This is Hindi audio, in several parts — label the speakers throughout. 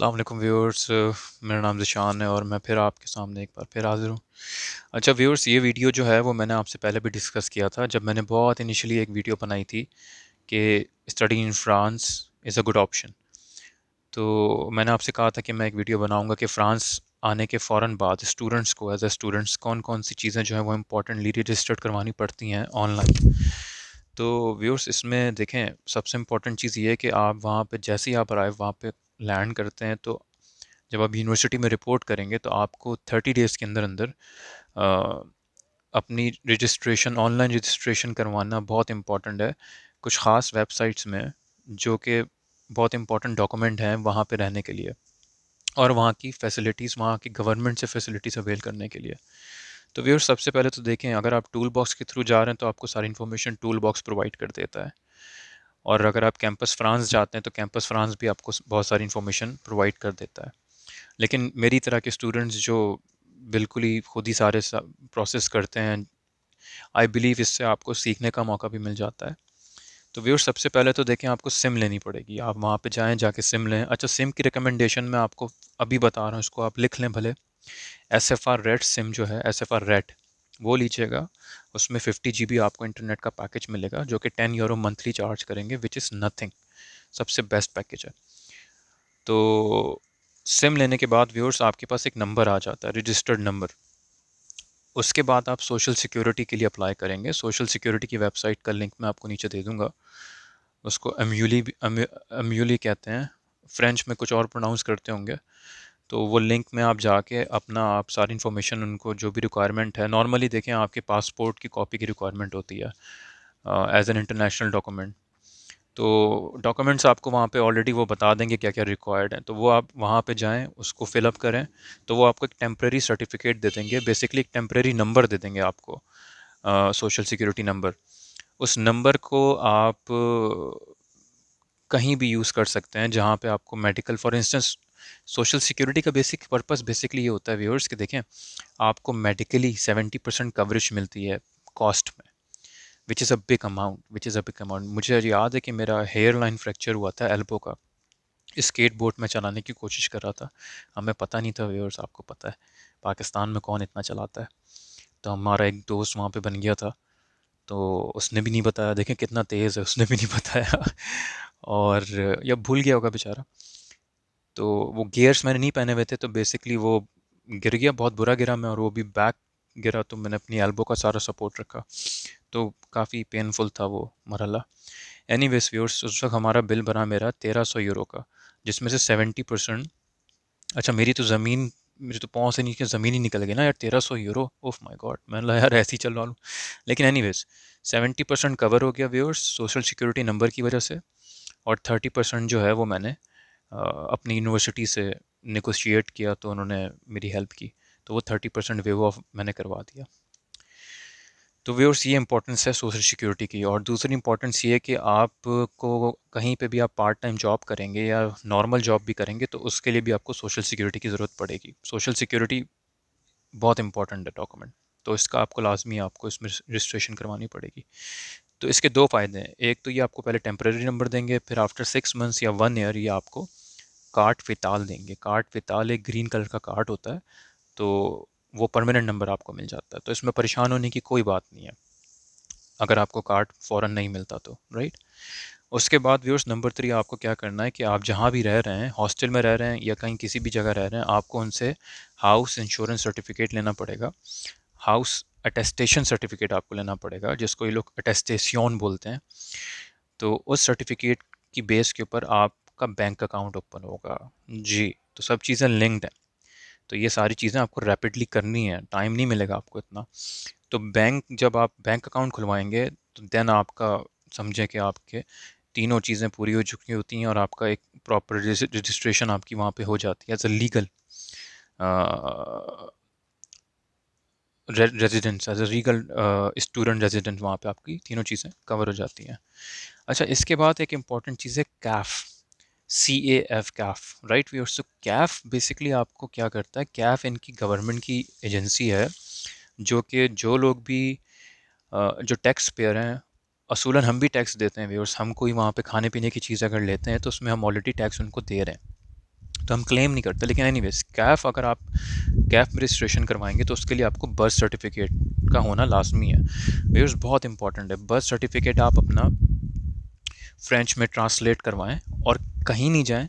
Speaker 1: अस्सलाम वालेकुम व्यूअर्स। मेरा नाम ज़िशान है और मैं फिर आपके सामने एक बार फिर हाज़िर हूँ। अच्छा व्यूअर्स, ये वीडियो जो है वो मैंने आपसे पहले भी डिस्कस किया था जब मैंने बहुत इनिशियली एक वीडियो बनाई थी कि study in France is a good option. तो मैंने आपसे कहा था कि मैं एक वीडियो बनाऊंगा कि फ़्रांस आने के फ़ौरन बाद स्टूडेंट्स को एज ए स्टूडेंट्स कौन कौन सी चीज़ें जो हैं वो इम्पोर्टेंटली रजिस्टर्ड करवानी पड़ती हैं ऑनलाइन। तो व्यूअर्स, इसमें देखें, सबसे इम्पोर्टेंट चीज़ ये है कि आप वहाँ पे जैसे ही आप अराइव वहाँ पे लैंड करते हैं तो जब आप यूनिवर्सिटी में रिपोर्ट करेंगे तो आपको 30 डेज़ के अंदर अंदर अपनी रजिस्ट्रेशन ऑनलाइन रजिस्ट्रेशन करवाना बहुत इम्पॉर्टेंट है। कुछ ख़ास वेबसाइट्स में जो कि बहुत इंपॉर्टेंट डॉक्यूमेंट हैं वहाँ पे रहने के लिए और वहाँ की फ़ैसिलिटीज़, वहाँ की गवर्नमेंट से फ़ैसिलिटीज़ अवेल करने के लिए। तो व्यूअर्स, सबसे पहले तो देखें, अगर आप टूल बॉक्स के थ्रू जा रहे हैं तो आपको सारी इन्फॉर्मेशन टूल बॉक्स प्रोवाइड कर देता है। और अगर आप कैंपस फ्रांस जाते हैं तो कैंपस फ्रांस भी आपको बहुत सारी इन्फॉर्मेशन प्रोवाइड कर देता है। लेकिन मेरी तरह के स्टूडेंट्स जो बिल्कुल ही खुद ही सारे प्रोसेस करते हैं, आई बिलीव इससे आपको सीखने का मौका भी मिल जाता है। तो व्यूअर्स, सबसे पहले तो देखें, आपको सिम लेनी पड़ेगी। आप वहाँ पे जाएं, जाके सिम लें। अच्छा, सिम की रिकमेंडेशन मैं आपको अभी बता रहा हूँ, इसको आप लिख लें भले। S F R red SIM जो है, एस एफ आर रेड, वो लीजिएगा। उसमें 50 GB आपको इंटरनेट का पैकेज मिलेगा जो कि €10 मंथली चार्ज करेंगे, विच इज़ नथिंग। सबसे बेस्ट पैकेज है। तो सिम लेने के बाद व्यूअर्स आपके पास एक नंबर आ जाता है, रजिस्टर्ड नंबर। उसके बाद आप सोशल सिक्योरिटी के लिए अप्लाई करेंगे। सोशल सिक्योरिटी की वेबसाइट का लिंक मैं आपको नीचे दे दूंगा। उसको अम्यूली कहते हैं, फ्रेंच में कुछ और प्रोनाउंस करते होंगे। तो वो लिंक में आप जाके अपना आप सारी इन्फॉर्मेशन, उनको जो भी रिक्वायरमेंट है, नॉर्मली देखें आपके पासपोर्ट की कॉपी की रिक्वायरमेंट होती है एज एन इंटरनेशनल डॉक्यूमेंट। तो डॉक्यूमेंट्स आपको वहाँ पे ऑलरेडी वो बता देंगे क्या क्या रिक्वायर्ड है, तो वो आप वहाँ पे जाएं, उसको फिलअप करें। तो वो आपको एक टेम्प्रेरी सर्टिफिकेट दे देंगे, बेसिकली एक टेम्प्रेरी नंबर दे देंगे आपको, सोशल सिक्योरिटी नंबर। उस नंबर को आप कहीं भी यूज़ कर सकते हैं जहाँ पे आपको medical, for instance, social security का बेसिक पर्पस बेसिकली ये होता है व्यूअर्स कि देखें, आपको मेडिकली 70% कवरेज मिलती है कॉस्ट में, which is a big amount. मुझे याद है कि मेरा हेयर लाइन फ्रैक्चर हुआ था एल्बो का, स्केट बोर्ड में चलाने की कोशिश कर रहा था। हमें पता नहीं था व्यूअर्स, आपको पता है पाकिस्तान में कौन इतना चलाता है। तो हमारा एक दोस्त वहाँ पे बन गया था, तो उसने भी नहीं बताया। देखें कितना तेज़ है, उसने भी नहीं बताया और या भूल गया होगा बेचारा। तो वो गियर्स मैंने नहीं पहने हुए थे, तो बेसिकली वो गिर गया, बहुत बुरा गिरा मैं, और वो भी बैक गिरा, तो मैंने अपनी एल्बो का सारा सपोर्ट रखा। तो काफ़ी पेनफुल था वो मरहला। एनीवेज व्यूअर्स, उस वक्त हमारा बिल बना मेरा €1300 का, जिसमें से 70%, अच्छा मेरी तो पाँव से नीचे ज़मीन ही निकल गई ना यार, €1300, ओह माय गॉड। मैंने कहा यार ऐसे ही चलवा लूँ। लेकिन एनीवेज 70% कवर हो गया व्यूअर्स सोशल सिक्योरिटी नंबर की वजह से। और 30% जो है वो मैंने अपनी यूनिवर्सिटी से नेगोशिएट किया, तो उन्होंने मेरी हेल्प की। तो वो 30% वेव ऑफ मैंने करवा दिया। तो व्यूअर्स, ये इंपॉर्टेंस है सोशल सिक्योरिटी की। और दूसरी इंपॉर्टेंस ये है कि आपको कहीं पे भी आप पार्ट टाइम जॉब करेंगे या नॉर्मल जॉब भी करेंगे तो उसके लिए भी आपको सोशल सिक्योरिटी की ज़रूरत पड़ेगी। सोशल सिक्योरिटी बहुत इंपॉर्टेंट है डॉक्यूमेंट, तो इसका आपको लाजमी आपको इसमें रजिस्ट्रेशन करवानी पड़ेगी। तो इसके दो फ़ायदे हैं। एक तो ये आपको पहले टेम्प्रेरी नंबर देंगे, फिर आफ्टर 6 मंथ्स या 1 ईयर ये आपको कार्ड विताल देंगे। कार्ड विताल एक ग्रीन कलर का कार्ड होता है, तो वो परमानेंट नंबर आपको मिल जाता है। तो इसमें परेशान होने की कोई बात नहीं है अगर आपको कार्ड फ़ौरन नहीं मिलता तो, राइट। उसके बाद व्यूअर्स, नंबर 3, आपको क्या करना है कि आप जहाँ भी रह रहे हैं, हॉस्टल में रह रहे हैं या कहीं किसी भी जगह रह रहे हैं, आपको उनसे हाउस इंश्योरेंस सर्टिफिकेट लेना पड़ेगा। हाउस अटेस्टेशन सर्टिफिकेट आपको लेना पड़ेगा, जिसको ये लोग अटेस्टेशन बोलते हैं। तो उस सर्टिफिकेट की बेस के ऊपर आपका बैंक अकाउंट ओपन होगा। जी, तो सब चीज़ें लिंक्ड हैं। तो ये सारी चीज़ें आपको रैपिडली करनी है, टाइम नहीं मिलेगा आपको इतना। तो जब आप बैंक अकाउंट खुलवाएंगे तो देन आपका, समझें कि आपके तीनों चीज़ें पूरी हो चुकी होती हैं और आपका एक प्रॉपर रजिस्ट्रेशन आपकी वहाँ पे हो जाती है as a legal residence, as a legal student resident. वहाँ पे आपकी तीनों चीज़ें कवर हो जाती हैं। अच्छा, इसके बाद एक इम्पॉर्टेंट चीज़ है Kaif, CAF, Kaif, right viewers. तो कैफ़ बेसिकली आपको क्या करता है, कैफ़ इनकी गवर्नमेंट की एजेंसी है जो कि जो लोग भी जो टैक्स पेयर हैं, असूलन हम भी टैक्स देते हैं व्यूअर्स। हम कोई वहाँ पे खाने पीने की चीज़ अगर लेते हैं तो उसमें हम ऑलरेडी टैक्स उनको दे रहे हैं। तो हम क्लेम नहीं करते। लेकिन एनीवेज कैफ, अगर आप कैफ में रजिस्ट्रेशन करवाएंगे तो उसके लिए आपको बर्थ सर्टिफिकेट का होना लाजमी है। व्यूअर्स बहुत इंपॉर्टेंट है, बर्थ सर्टिफिकेट आप अपना फ्रेंच में ट्रांसलेट करवाएं और कहीं नहीं जाएं,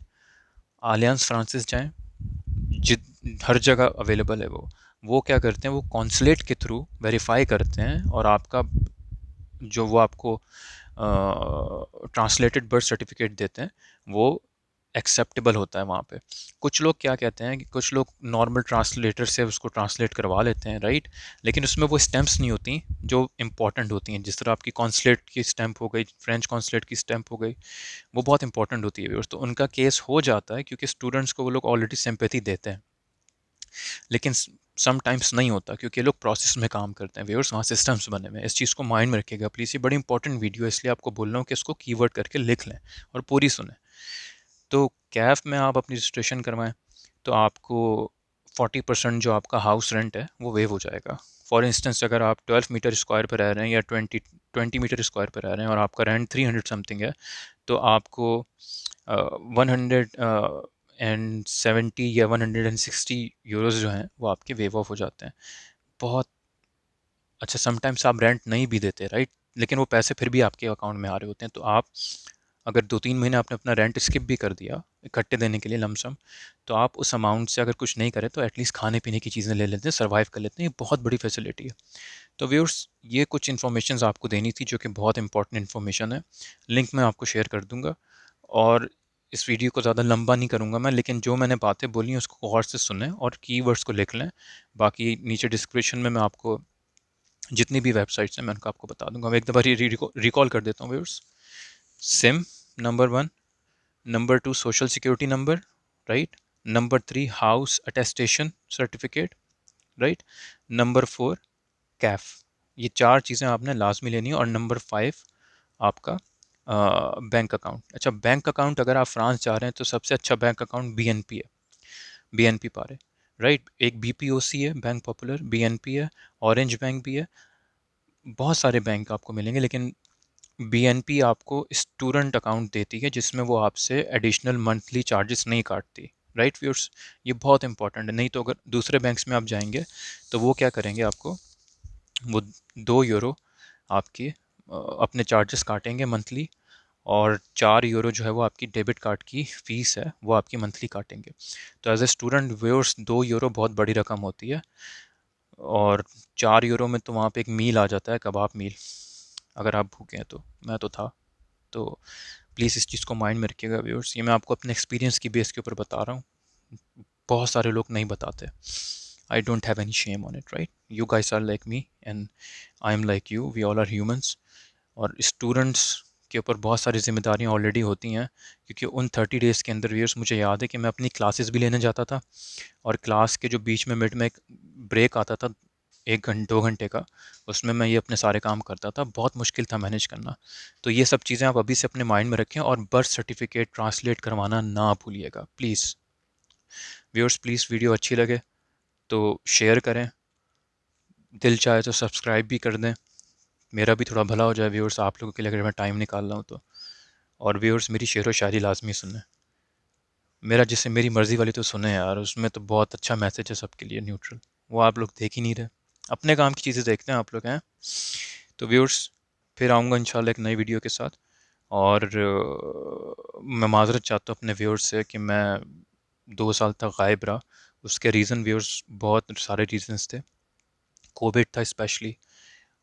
Speaker 1: आलियांस फ्रांसिस जाएं, जित हर जगह अवेलेबल है वो क्या करते हैं, वो कॉन्सुलेट के थ्रू वेरीफाई करते हैं और आपका जो वो आपको ट्रांसलेटेड बर्थ सर्टिफिकेट देते हैं वो एक्सेप्टेबल होता है वहाँ पे। कुछ लोग क्या कहते हैं कि कुछ लोग नॉर्मल ट्रांसलेटर से उसको ट्रांसलेट करवा लेते हैं, राइट, लेकिन उसमें वो स्टैम्प्स नहीं होती जो इंपॉर्टेंट होती हैं। जिस तरह आपकी कॉन्सुलेट की स्टैम्प हो गई, फ्रेंच कॉन्सुलेट की स्टैम्प हो गई, वो बहुत इंपॉर्टेंट होती है। तो उनका केस हो जाता है क्योंकि स्टूडेंट्स को वो लोग ऑलरेडी सिंपैथी देते हैं, लेकिन समटाइम्स नहीं होता क्योंकि ये लोग प्रोसेस में काम करते हैं। व्यूअर्स वहाँ सिस्टम्स बने हुए हैं, इस चीज़ को माइंड में रखिएगा प्लीज़। ये बड़ी इंपॉर्टेंट वीडियो है, इसलिए आपको बोल रहा हूँ कि इसको कीवर्ड करके लिख लें और पूरी सुने। तो कैफ में आप अपनी रजिस्ट्रेशन करवाएं तो आपको 40% जो आपका हाउस रेंट है वो वेव हो जाएगा। फॉर इंस्टेंस अगर आप 12 मीटर स्क्वायर पर रह रहे हैं या 20 मीटर स्क्वायर पर रह रहे हैं और आपका रेंट 300 समथिंग है, तो आपको 170 या 160 यूरोज़ जो हैं वो आपके वेव ऑफ हो जाते हैं। बहुत अच्छा, समटाइम्स आप रेंट नहीं भी देते, राइट, लेकिन वो पैसे फिर भी आपके अकाउंट में आ रहे होते हैं। तो आप अगर 2-3 महीने आपने अपना रेंट स्किप भी कर दिया इकट्ठे देने के लिए लमसम, तो आप उस अमाउंट से अगर कुछ नहीं करें तो एटलीस्ट खाने पीने की चीज़ें ले लेते हैं, सर्वाइव कर लेते हैं। ये बहुत बड़ी फैसिलिटी है। तो व्यूअर्स ये कुछ इन्फॉर्मेशन आपको देनी थी जो कि बहुत इंपॉर्टेंट इन्फॉर्मेशन है। लिंक मैं आपको शेयर कर दूंगा और इस वीडियो को ज़्यादा लंबा नहीं करूँगा मैं, लेकिन जो मैंने बातें बोली हैं उसको गौर से सुनें और कीवर्ड्स को लिख लें। बाकी नीचे डिस्क्रिप्शन में मैं आपको जितनी भी वेबसाइट्स हैं मैं उनको आपको बता दूंगा। मैं एक दफ़ा रिकॉल कर देता हूँ viewers. SIM number 1, number 2 social security number, right, number 3 house attestation certificate, right, number 4 Kaif. ये 4 चीज़ें आपने लाजमी लेनी है। और नंबर 5 आपका बैंक अकाउंट। अच्छा, बैंक अकाउंट अगर आप फ्रांस जा रहे हैं तो सबसे अच्छा बैंक अकाउंट बीएनपी है, बीएनपी पारे, राइट। एक बीपीओसी है, बैंक पॉपुलर, बीएनपी है, ऑरेंज बैंक भी है, बहुत सारे बैंक आपको मिलेंगे, लेकिन बीएनपी आपको स्टूडेंट अकाउंट देती है जिसमें वो आपसे एडिशनल मंथली चार्जेस नहीं काटती, राइट व्यूअर्स। ये बहुत इंपॉर्टेंट है। नहीं तो अगर दूसरे बैंक्स में आप जाएंगे तो वो क्या करेंगे, आपको वो 2 यूरो आपकी अपने चार्जेस काटेंगे मंथली, और 4 यूरो जो है वो आपकी डेबिट कार्ड की फ़ीस है वो आपकी मंथली काटेंगे। तो as a student viewers 2 euro बहुत बड़ी रकम होती है। और 4 यूरो में तो वहाँ पे एक मील आ जाता है, कबाब मील, अगर आप भूखे हैं तो। मैं तो था। तो प्लीज़ इस चीज़ को माइंड में रखिएगा व्यूअर्स, ये मैं आपको अपने एक्सपीरियंस की बेस के ऊपर बता रहा हूँ, बहुत सारे लोग नहीं बताते। I don't have any shame on it, right. You guys are like me and I am like you, we all are humans. और स्टूडेंट्स के ऊपर बहुत सारी जिम्मेदारियाँ ऑलरेडी होती हैं, क्योंकि उन 30 डेज़ के अंदर व्यूअर्स मुझे याद है कि मैं अपनी क्लासेस भी लेने जाता था, और क्लास के जो बीच में मिड में एक ब्रेक आता था 1-2 घंटे का, उसमें मैं ये अपने सारे काम करता था। बहुत मुश्किल था मैनेज करना। तो ये सब चीज़ें आप अभी से अपने माइंड में रखें और बर्थ सर्टिफिकेट ट्रांसलेट करवाना ना भूलिएगा प्लीज़। व्यूअर्स प्लीज़ वीडियो अच्छी लगे तो शेयर करें, दिल चाहे तो सब्सक्राइब भी कर दें, मेरा भी थोड़ा भला हो जाए व्यूअर्स, आप लोगों के लिए अगर मैं टाइम निकाल रहा हूँ तो। और व्यूअर्स मेरी शेर व शायरी लाजमी सुने, मेरा जिससे मेरी मर्ज़ी वाली तो सुने यार, उसमें तो बहुत अच्छा मैसेज है सबके लिए न्यूट्रल। वो आप लोग देख ही नहीं रहे, अपने काम की चीज़ें देखते हैं आप लोग हैं। तो व्यूअर्स फिर आऊँगा इंशाल्लाह एक नई वीडियो के साथ। और मैं माज़रत चाहता हूँ अपने व्यूअर्स से कि मैं 2 साल तक गायब रहा। उसके रीज़न व्यूअर्स बहुत सारे रीज़न्स थे, कोविड था स्पेशली,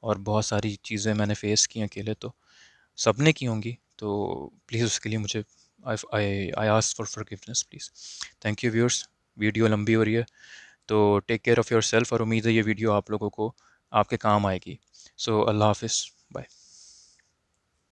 Speaker 1: और बहुत सारी चीज़ें मैंने फ़ेस की अकेले, तो सब ने की होंगी। तो प्लीज़ उसके लिए मुझे I ask for forgiveness please. Thank you viewers, video लंबी हो रही है तो take care of yourself, और उम्मीद है ये वीडियो आप लोगों को आपके काम आएगी। सो अल्लाह हाफ़िज़, बाय।